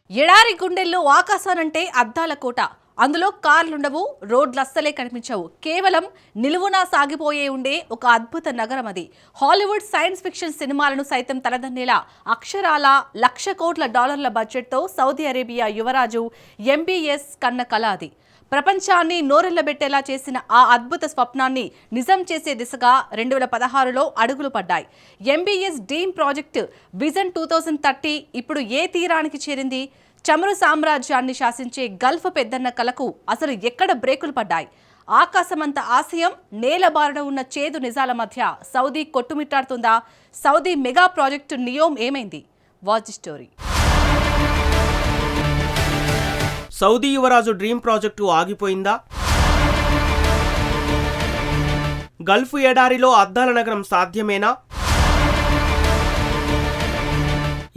ఎడారి గుండెల్లో ఆకాశానంటే అద్దాల కోట. అందులో కార్లుండవు, రోడ్లు అస్సలే కనిపించవు. కేవలం నిలువునా సాగిపోయే ఉండే ఒక అద్భుత నగరం అది. హాలీవుడ్ సైన్స్ ఫిక్షన్ సినిమాలను సైతం తలదన్నేలా అక్షరాల $1,00,00,000 బడ్జెట్తో సౌదీ అరేబియా యువరాజు ఎంబీఎస్ కన్న కల అది. ప్రపంచాన్ని నోరెళ్లబెట్టేలా చేసిన ఆ అద్భుత స్వప్నాన్ని నిజం చేసే దిశగా 2016లో అడుగులు పడ్డాయి. ఎంబీఎస్ డ్రీమ్ ప్రాజెక్టు విజన్ 2030 ఇప్పుడు ఏ తీరానికి చేరింది? చమురు సామ్రాజ్యాన్ని శాసించే గల్ఫ్ పెద్దన్న కలకు అసలు ఎక్కడ బ్రేకులు పడ్డాయి? ఆకాశమంత ఆశయం, నేలబారణ ఉన్న చేదు నిజాల మధ్య సౌదీ కొట్టుమిట్టాడుతుందా? సౌదీ మెగా ప్రాజెక్టు నియోమ్ ఏమైంది? Watch story. సౌదీ యువరాజు డ్రీమ్ ప్రాజెక్టు ఆగిపోయిందా? గల్ఫ్ ఎడారిలో అద్దాల నగరం సాధ్యమేనా?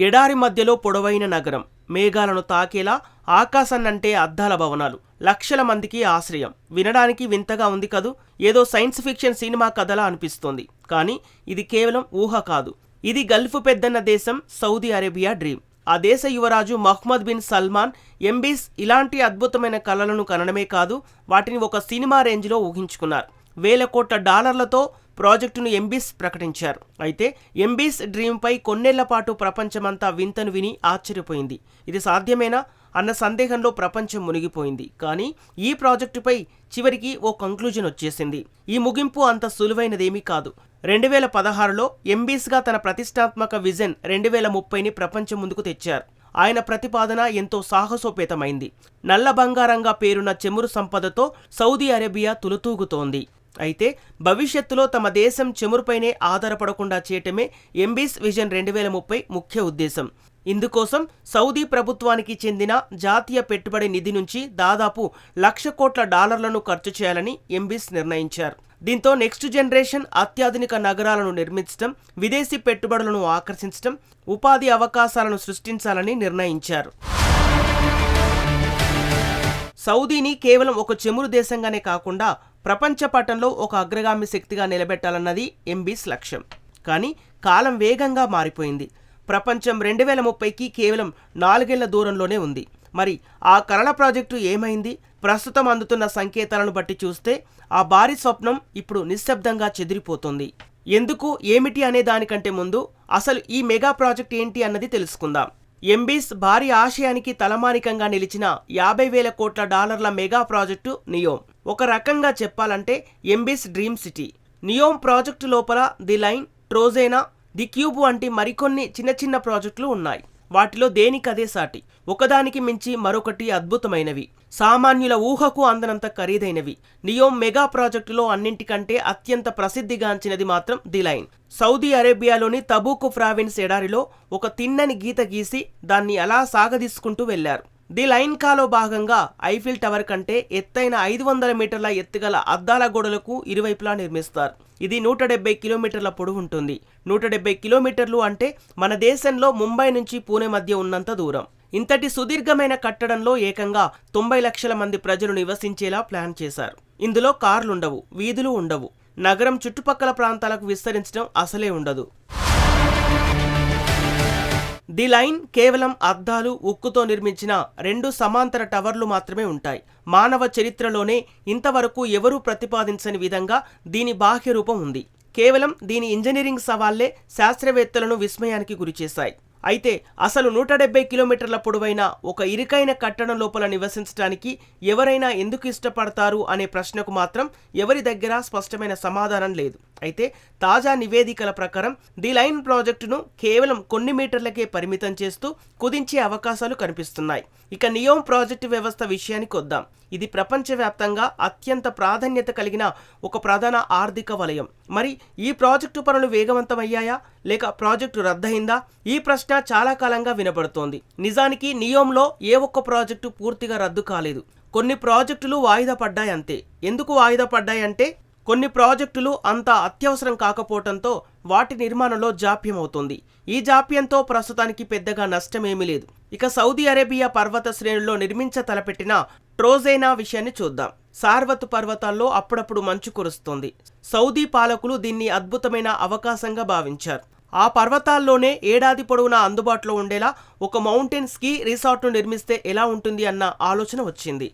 ఎడారి మధ్యలో పొడవైన నగరం, మేఘాలను తాకేలా ఆకాశాన్నంటే అద్దాల భవనాలు, లక్షల మందికి ఆశ్రయం. వినడానికి వింతగా ఉంది కదూ, ఏదో సైన్స్ ఫిక్షన్ సినిమా కథలా అనిపిస్తోంది. కానీ ఇది కేవలం ఊహ కాదు. ఇది గల్ఫ్ పెద్దన్న దేశం సౌదీ అరేబియా డ్రీమ్. ఆ దేశ యువరాజు మహ్మద్ బిన్ సల్మాన్ ఎంబీస్ ఇలాంటి అద్భుతమైన కలలను కనడమే కాదు, వాటిని ఒక సినిమా రేంజ్లో ఊహించుకున్నారు. $1,000 కోట్ల ప్రాజెక్టును ఎంబీస్ ప్రకటించారు. అయితే ఎంబీస్ డ్రీమ్పై కొన్నేళ్ల పాటు ప్రపంచమంతా వింతను విని ఆశ్చర్యపోయింది. ఇది సాధ్యమేనా అన్న సందేహంలో ప్రపంచం మునిగిపోయింది. కానీ ఈ ప్రాజెక్టుపై చివరికి ఓ కంక్లూజన్ వచ్చేసింది. ఈ ముగింపు అంత సులువైనదేమీ కాదు. 2016లో ఎంబీస్గా తన ప్రతిష్టాత్మక విజన్ 2030ని ప్రపంచం ముందుకు తెచ్చారు. ఆయన ప్రతిపాదన ఎంతో సాహసోపేతమైంది. నల్ల బంగారంగా పేరున్న చమురు సంపదతో సౌదీ అరేబియా తులతూగుతోంది. అయితే భవిష్యత్తులో తమ దేశం చమురుపైనే ఆధారపడకుండా చేయటమే ఎంబీస్ విజన్ 2030 ముఖ్య ఉద్దేశం. ఇందుకోసం సౌదీ ప్రభుత్వానికి చెందిన జాతీయ పెట్టుబడి నిధి నుంచి దాదాపు $1,00,00,000 కోట్ల ఖర్చు చేయాలని ఎంబీస్ నిర్ణయించారు. దీంతో నెక్స్ట్ జనరేషన్ అత్యాధునిక నగరాలను నిర్మించడం, విదేశీ పెట్టుబడులను ఆకర్షించడం, ఉపాధి అవకాశాలను సృష్టించాలని నిర్ణయించారు. సౌదీని కేవలం ఒక చమురు దేశంగానే కాకుండా ప్రపంచ పటంలో ఒక అగ్రగామి శక్తిగా నిలబెట్టాలన్నది ఎంబీస్ లక్ష్యం. కానీ కాలం వేగంగా మారిపోయింది. ప్రపంచం 2030కి కేవలం 4 ఏళ్ల దూరంలోనే ఉంది. మరి ఆ కలల ప్రాజెక్టు ఏమైంది? ప్రస్తుతం అందుతున్న సంకేతాలను బట్టి చూస్తే ఆ భారీ స్వప్నం ఇప్పుడు నిశ్శబ్దంగా చెదిరిపోతుంది. ఎందుకు, ఏమిటి అనే దానికంటే ముందు అసలు ఈ మెగా ప్రాజెక్ట్ ఏంటి అన్నది తెలుసుకుందాం. ఎంబీస్ భారీ ఆశయానికి తలమానికంగా నిలిచిన $50,000 కోట్ల మెగా ప్రాజెక్టు నియోమ్. ఒక రకంగా చెప్పాలంటే MBs dream city. NEOM project లోపల ది లైన్, ట్రోజేనా, ది క్యూబ్ వంటి మరికొన్ని చిన్న చిన్న ప్రాజెక్టులు ఉన్నాయి. వాటిలో దేనికదే సాటి, ఒకదానికి మించి మరొకటి అద్భుతమైనవి, సామాన్యుల ఊహకు అందనంత ఖరీదైనవి. నియోమ్ మెగా ప్రాజెక్టులో అన్నింటికంటే అత్యంత ప్రసిద్ధిగాంచినది మాత్రం ది లైన్. సౌదీ అరేబియాలోని తబూకు ప్రావిన్స్ ఎడారిలో ఒక తిన్నని గీత గీసి దాన్ని అలా సాగదీసుకుంటూ వెళ్లారు. ది లైన్ కాలో భాగంగా ఐఫిల్ టవర్ కంటే ఎత్తైన 500 మీటర్ల ఎత్తుగల అద్దాల గోడలకు ఇరువైపులా నిర్మిస్తారు. ఇది 170 కిలోమీటర్ల పొడవు ఉంటుంది. 170 కిలోమీటర్లు అంటే మన దేశంలో ముంబై నుంచి పూణే మధ్య ఉన్నంత దూరం. ఇంతటి సుదీర్ఘమైన కట్టడంలో ఏకంగా 90 లక్షల మంది ప్రజలు నివసించేలా ప్లాన్ చేశారు. ఇందులో కార్లుండవు, వీధులు ఉండవు. నగరం చుట్టుపక్కల ప్రాంతాలకు విస్తరించడం అసలే ఉండదు. ది లైన్ కేవలం అద్దాలు, ఉక్కుతో నిర్మించిన 2 సమాంతర టవర్లు మాత్రమే ఉంటాయి. మానవ చరిత్రలోనే ఇంతవరకు ఎవరూ ప్రతిపాదించని విధంగా దీని బాహ్య రూపం ఉంది. కేవలం దీని ఇంజనీరింగ్ సవాళ్లే శాస్త్రవేత్తలను విస్మయానికి గురిచేశాయి. అయితే అసలు 170 కిలోమీటర్ల పొడవైన ఒక ఇరుకైన కట్టడం లోపల నివసించడానికి ఎవరైనా ఎందుకు ఇష్టపడతారు అనే ప్రశ్నకు మాత్రం ఎవరి దగ్గర స్పష్టమైన సమాధానం లేదు. అయితే తాజా నివేదికల ప్రకారం ది లైన్ ప్రాజెక్టును కేవలం కొన్ని మీటర్లకే పరిమితం చేస్తూ కుదించే అవకాశాలు కనిపిస్తున్నాయి. ఇక నియోమ్ ప్రాజెక్టు వ్యవస్థ విషయానికి వద్దాం. ఇది ప్రపంచవ్యాప్తంగా అత్యంత ప్రాధాన్యత కలిగిన ఒక ప్రధాన ఆర్థిక వలయం. మరి ఈ ప్రాజెక్టు పనులు వేగవంతమయ్యాయా లేక ప్రాజెక్టు రద్దయిందా? ఈ ప్రశ్న చాలా కాలంగా వినబడుతోంది. నిజానికి నియోమ్లో ఏ ఒక్క ప్రాజెక్టు పూర్తిగా రద్దు కాలేదు. కొన్ని ప్రాజెక్టులు వాయిదా పడ్డాయంతే. ఎందుకు వాయిదా పడ్డాయంటే కొన్ని ప్రాజెక్టులు అంత అత్యవసరం కాకపోవడంతో వాటి నిర్మాణంలో జాప్యం అవుతుంది. ఈ జాప్యంతో ప్రస్తుతానికి పెద్దగా నష్టమేమీ లేదు. ఇక సౌదీ అరేబియా పర్వత శ్రేణుల్లో నిర్మించ తలపెట్టిన ట్రోజేనా విషయాన్ని చూద్దాం. సార్వత్ పర్వతాల్లో అప్పుడప్పుడు మంచు కురుస్తోంది. సౌదీ పాలకులు దీన్ని అద్భుతమైన అవకాశంగా భావించారు. ఆ పర్వతాల్లోనే ఏడాది పొడవునా అందుబాటులో ఉండేలా ఒక మౌంటైన్ స్కీ రిసార్ట్ను నిర్మిస్తే ఎలా ఉంటుంది అన్న ఆలోచన వచ్చింది.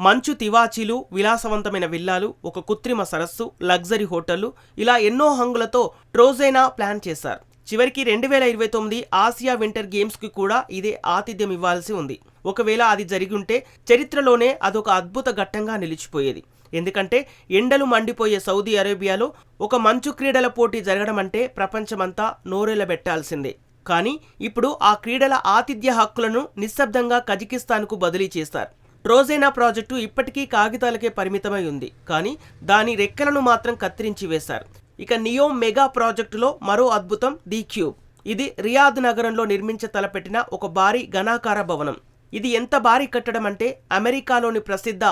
మంచు తివాచీలు, విలాసవంతమైన విల్లాలు, ఒక కృత్రిమ సరస్సు, లగ్జరీ హోటళ్లు, ఇలా ఎన్నో హంగులతో ట్రోజైనా ప్లాన్ చేశారు. చివరికి 2029 ఆసియా వింటర్ గేమ్స్కి కూడా ఇదే ఆతిథ్యం ఇవ్వాల్సి ఉంది. ఒకవేళ అది జరిగి ఉంటే చరిత్రలోనే అదొక అద్భుత ఘట్టంగా నిలిచిపోయేది. ఎందుకంటే ఎండలు మండిపోయే సౌదీ అరేబియాలో ఒక మంచు క్రీడల పోటీ జరగడం అంటే ప్రపంచమంతా నోరెళ్లబెట్టాల్సిందే. కానీ ఇప్పుడు ఆ క్రీడల ఆతిథ్య హక్కులను నిశ్శబ్దంగా కజకిస్తాన్కు బదిలీ చేశారు. ట్రోజైనా ప్రాజెక్టు ఇప్పటికీ కాగితాలకే పరిమితమై ఉంది. కానీ దాని రెక్కలను మాత్రం కత్తిరించి వేశారు. ఇక నియోమ్ మెగా ప్రాజెక్టులో మరో అద్భుతం ది క్యూబ్. ఇది రియాద్ నగరంలో నిర్మించ తలపెట్టిన ఒక భారీ ఘనాకార భవనం. ఇది ఎంత భారీ కట్టడం అంటే అమెరికాలోని ప్రసిద్ధ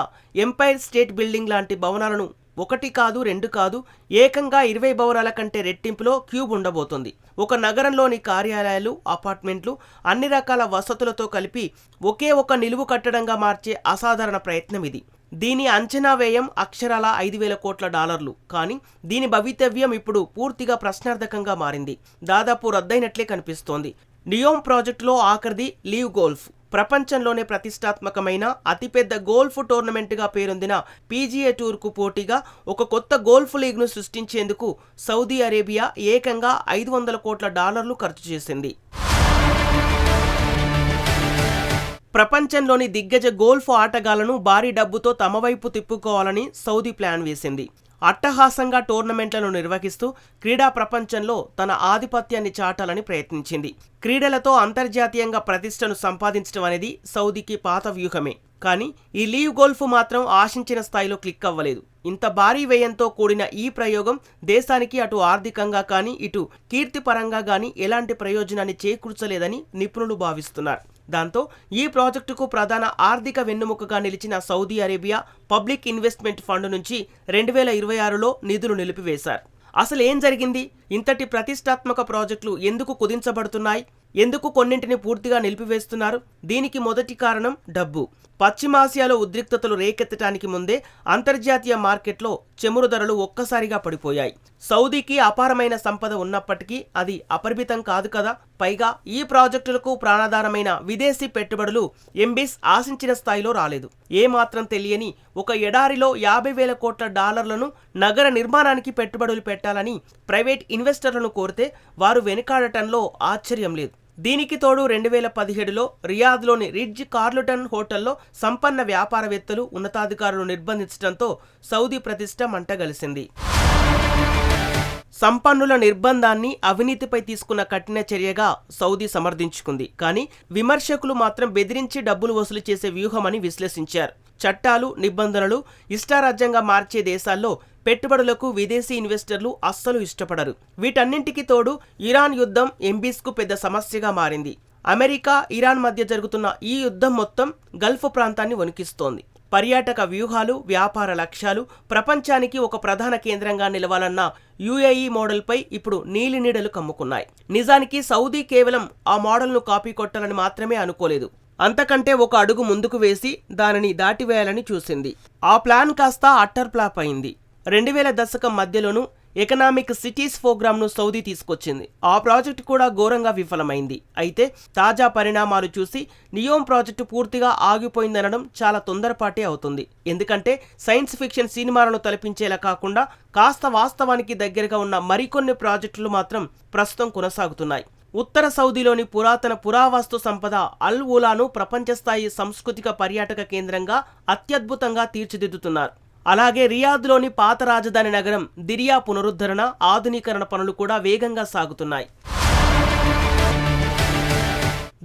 ఎంపైర్ స్టేట్ బిల్డింగ్ లాంటి భవనాలను 1 కాదు 2 కాదు ఏకంగా 20 భవనాల కంటే రెట్టింపులో క్యూబ్ ఉండబోతుంది. ఒక నగరంలోని కార్యాలయాలు, అపార్ట్మెంట్లు, అన్ని రకాల వసతులతో కలిపి ఒకే ఒక నిలువు కట్టడంగా మార్చే అసాధారణ ప్రయత్నం ఇది. దీని అంచనా వ్యయం అక్షరాల $5,000 కోట్ల. కానీ దీని భవితవ్యం ఇప్పుడు పూర్తిగా ప్రశ్నార్థకంగా మారింది. దాదాపు రద్దయినట్లే కనిపిస్తోంది. నియోమ్ ప్రాజెక్టులో ఆఖరిది లీవ్ గోల్ఫ్. ప్రపంచంలోనే ప్రతిష్టాత్మకమైన అతిపెద్ద గోల్ఫ్ టోర్నమెంట్గా పేరొందిన పీజీఏ టూర్కు పోటీగా ఒక కొత్త గోల్ఫ్ లీగ్ను సృష్టించేందుకు సౌదీ అరేబియా ఏకంగా $500 కోట్ల ఖర్చు చేసింది. ప్రపంచంలోని దిగ్గజ గోల్ఫ్ ఆటగాళ్లను భారీ డబ్బుతో తమ వైపు తిప్పుకోవాలని సౌదీ ప్లాన్ వేసింది. అట్టహాసంగా టోర్నమెంట్లను నిర్వహిస్తూ క్రీడా ప్రపంచంలో తన ఆధిపత్యాన్ని చాటాలని ప్రయత్నించింది. క్రీడలతో అంతర్జాతీయంగా ప్రతిష్టను సంపాదించడం అనేది సౌదీకి పాత వ్యూహమే. కానీ ఈ లీవ్ గోల్ఫ్ మాత్రం ఆశించిన స్థాయిలో క్లిక్ అవ్వలేదు. ఇంత భారీ వ్యయంతో కూడిన ఈ ప్రయోగం దేశానికి అటు ఆర్థికంగా కానీ ఇటు కీర్తిపరంగా కానీ ఎలాంటి ప్రయోజనాన్ని చేకూర్చలేదని నిపుణులు భావిస్తున్నారు. దాంతో ఈ ప్రాజెక్టుకు ప్రధాన ఆర్థిక వెన్నెముకగా నిలిచిన Saudi Arabia public investment fund నుంచి 2026లో నిధులు నిలిపివేశారు. అసలు ఏం జరిగింది? ఇంతటి ప్రతిష్టాత్మక ప్రాజెక్టులు ఎందుకు కుదించబడుతున్నాయి? ఎందుకు కొన్నింటిని పూర్తిగా నిలిపివేస్తున్నారు? దీనికి మొదటి కారణం డబ్బు. పశ్చిమాసియాలో ఉద్రిక్తతలు రేకెత్తడానికి ముందే అంతర్జాతీయ మార్కెట్లో చమురు ధరలు ఒక్కసారిగా పడిపోయాయి. సౌదీకి అపారమైన సంపద ఉన్నప్పటికీ అది అపరిమితం కాదు కదా. పైగా ఈ ప్రాజెక్టులకు ప్రాణాధారమైన విదేశీ పెట్టుబడులు ఎంబీస్ ఆశించిన స్థాయిలో రాలేదు. ఏమాత్రం తెలియని ఒక ఎడారిలో $50,000 కోట్ల నగర నిర్మాణానికి పెట్టుబడులు పెట్టాలని ప్రైవేట్ ఇన్వెస్టర్లను కోరితే వారు వెనుకాడటంలో ఆశ్చర్యం లేదు. దీనికి తోడు 2017లో రియాద్లోని రిడ్జ్ కార్లటన్ హోటల్లో సంపన్న వ్యాపారవేత్తలు, ఉన్నతాధికారులు నిర్బంధించడంతో సౌదీ ప్రతిష్ట మంటగలిసింది. సంపన్నుల నిర్బంధాన్ని అవినీతిపై తీసుకున్న కఠిన చర్యగా సౌదీ సమర్థించుకుంది. కానీ విమర్శకులు మాత్రం బెదిరించి డబ్బులు వసూలు చేసే వ్యూహమని విశ్లేషించారు. చట్టాలు, నిబంధనలు ఇష్టారాజ్యంగా మార్చే దేశాల్లో పెట్టుబడులకు విదేశీ ఇన్వెస్టర్లు అస్సలు ఇష్టపడరు. వీటన్నింటికి తోడు ఇరాన్ యుద్ధం ఎంబీస్కు పెద్ద సమస్యగా మారింది. అమెరికా, ఇరాన్ మధ్య జరుగుతున్న ఈ యుద్ధం మొత్తం గల్ఫ్ ప్రాంతాన్ని వణికిస్తోంది. పర్యాటక వ్యూహాలు, వ్యాపార లక్ష్యాలు, ప్రపంచానికి ఒక ప్రధాన కేంద్రంగా నిలవాలన్న యుఏఈ మోడల్పై ఇప్పుడు నీలినీడలు కమ్ముకున్నాయి. నిజానికి సౌదీ కేవలం ఆ మోడల్ను కాపీ కొట్టాలని మాత్రమే అనుకోలేదు. అంతకంటే ఒక అడుగు ముందుకు వేసి దానిని దాటివేయాలని చూసింది. ఆ ప్లాన్ కాస్త అట్టర్ ఫ్లాప్ అయింది. 2000 దశకం మధ్యలోనూ ఎకనామిక్ సిటీస్ ప్రోగ్రామ్ను సౌదీ తీసుకొచ్చింది. ఆ ప్రాజెక్టు కూడా ఘోరంగా విఫలమైంది. అయితే తాజా పరిణామాలు చూసి నియోమ్ ప్రాజెక్టు పూర్తిగా ఆగిపోయిందనడం చాలా తొందరపాటే అవుతుంది. ఎందుకంటే సైన్స్ ఫిక్షన్ సినిమాలను తలపించేలా కాకుండా కాస్త వాస్తవానికి దగ్గరగా ఉన్న మరికొన్ని ప్రాజెక్టులు మాత్రం ప్రస్తుతం కొనసాగుతున్నాయి. ఉత్తర సౌదీలోని పురాతన పురావస్తు సంపద అల్ ఊలాను ప్రపంచస్థాయి సాంస్కృతిక పర్యాటక కేంద్రంగా అత్యద్భుతంగా తీర్చిదిద్దుతున్నారు. అలాగే రియాద్లోని పాత రాజధాని నగరం దిరియా పునరుద్ధరణ, ఆధునీకరణ పనులు కూడా వేగంగా సాగుతున్నాయి.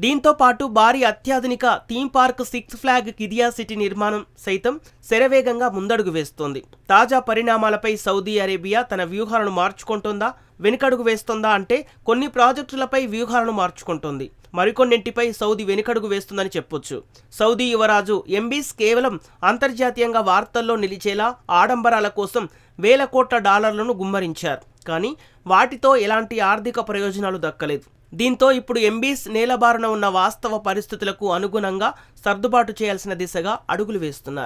దీంతో పాటు భారీ అత్యాధునిక theme park Six Flag Qiddiya city నిర్మాణం సైతం శరవేగంగా ముందడుగు వేస్తోంది. తాజా పరిణామాలపై సౌదీ అరేబియా తన వ్యూహాలను మార్చుకుంటోందా, వెనుకడుగు వేస్తోందా అంటే కొన్ని ప్రాజెక్టులపై వ్యూహాలను మార్చుకుంటోంది, మరికొన్నింటిపై సౌదీ వెనుకడుగు వేస్తుందని చెప్పొచ్చు. సౌదీ యువరాజు ఎంబీస్ కేవలం అంతర్జాతీయంగా వార్తల్లో నిలిచేలా ఆడంబరాల కోసం $1,000 కోట్ల గుమ్మరించారు. కానీ వాటితో ఎలాంటి ఆర్థిక ప్రయోజనాలు దక్కలేదు. దీంతో ఇప్పుడు ఎంబీస్ నేలబారున ఉన్న వాస్తవ పరిస్థితులకు అనుగుణంగా సర్దుబాటు చేయాల్సిన దిశగా అడుగులు వేస్తున్నారు.